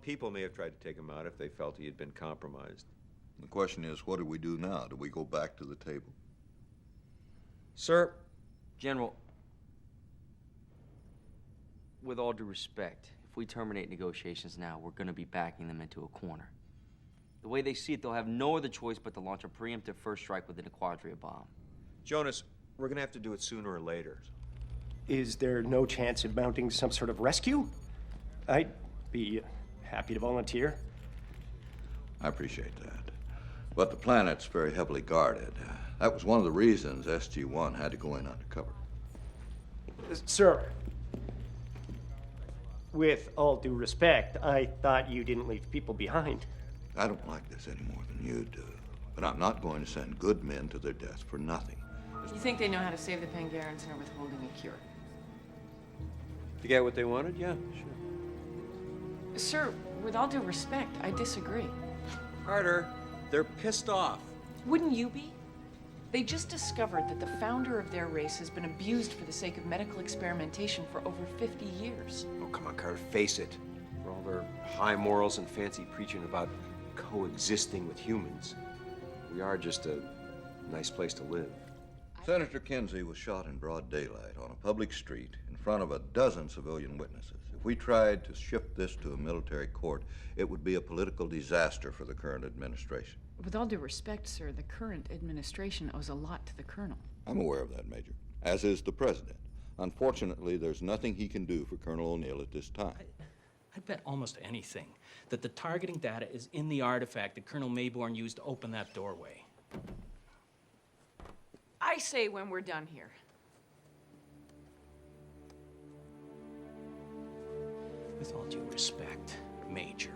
people may have tried to take him out if they felt he had been compromised. The question is, what do we do now? Do we go back to the table? Sir, General, with all due respect, if we terminate negotiations now, we're going to be backing them into a corner. The way they see it, they'll have no other choice but to launch a preemptive first strike within a Quadria bomb. Jonas, we're going to have to do it sooner or later. Is there no chance of mounting some sort of rescue? I'd be happy to volunteer. I appreciate that. But the planet's very heavily guarded. That was one of the reasons SG-1 had to go in undercover. Sir, with all due respect, I thought you didn't leave people behind. I don't like this any more than you do. But I'm not going to send good men to their deaths for nothing. You think they know how to save the Pangarans and are withholding a cure? To get what they wanted? Yeah, sure. Sir, with all due respect, I disagree. Carter, they're pissed off. Wouldn't you be? They just discovered that the founder of their race has been abused for the sake of medical experimentation for over 50 years. Oh, come on, Carter, face it. For all their high morals and fancy preaching about coexisting with humans, we are just a nice place to live. Senator Kinsey was shot in broad daylight on a public street in front of a dozen civilian witnesses. If we tried to shift this to a military court, it would be a political disaster for the current administration. With all due respect, sir, the current administration owes a lot to the colonel. I'm aware of that, Major, as is the president. Unfortunately, there's nothing he can do for Colonel O'Neill at this time. I'd bet almost anything that the targeting data is in the artifact that Colonel Mayborn used to open that doorway. I say when we're done here. With all due respect, Major,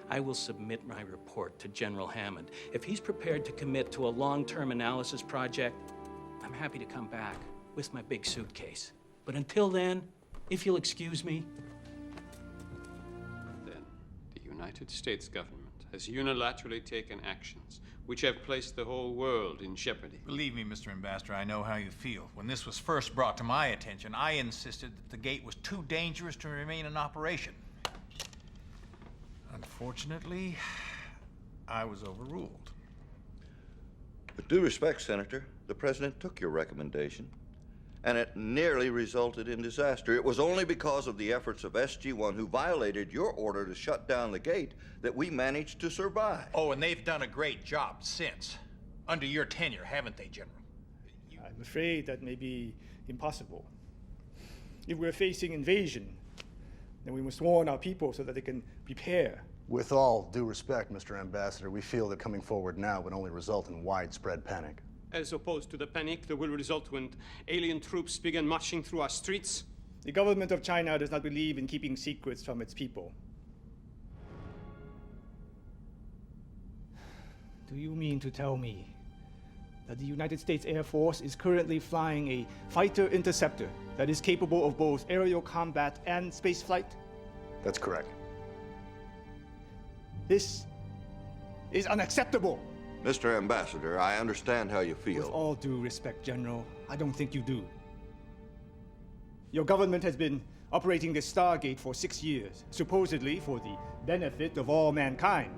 I will submit my report to General Hammond. If he's prepared to commit to a long-term analysis project, I'm happy to come back with my big suitcase. But until then, if you'll excuse me. Then, the United States government has unilaterally taken actions which have placed the whole world in jeopardy. Believe me, Mr. Ambassador, I know how you feel. When this was first brought to my attention, I insisted that the gate was too dangerous to remain in operation. Unfortunately, I was overruled. With due respect, Senator, the president took your recommendation, and it nearly resulted in disaster. It was only because of the efforts of SG-1, who violated your order to shut down the gate, that we managed to survive. Oh, and they've done a great job since. Under your tenure, haven't they, General? I'm afraid that may be impossible. If we're facing invasion, then we must warn our people so that they can prepare. With all due respect, Mr. Ambassador, we feel that coming forward now would only result in widespread panic. As opposed to the panic that will result when alien troops begin marching through our streets. The government of China does not believe in keeping secrets from its people. Do you mean to tell me that the United States Air Force is currently flying a fighter interceptor that is capable of both aerial combat and space flight? That's correct. This is unacceptable. Mr. Ambassador, I understand how you feel. With all due respect, General, I don't think you do. Your government has been operating this Stargate for 6 years, supposedly for the benefit of all mankind.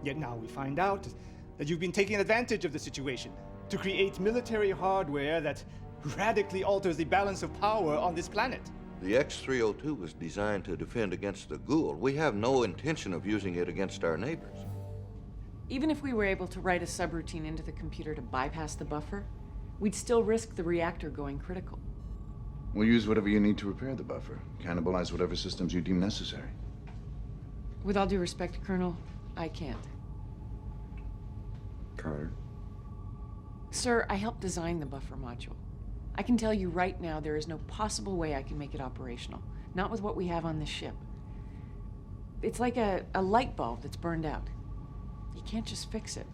Yet now we find out that you've been taking advantage of the situation to create military hardware that radically alters the balance of power on this planet. The X-302 was designed to defend against the Ghoul. We have no intention of using it against our neighbors. Even if we were able to write a subroutine into the computer to bypass the buffer, we'd still risk the reactor going critical. We'll use whatever you need to repair the buffer. Cannibalize whatever systems you deem necessary. With all due respect, Colonel, I can't. Carter? Sir, I helped design the buffer module. I can tell you right now there is no possible way I can make it operational. Not with what we have on this ship. It's like a light bulb that's burned out. You can't just fix it.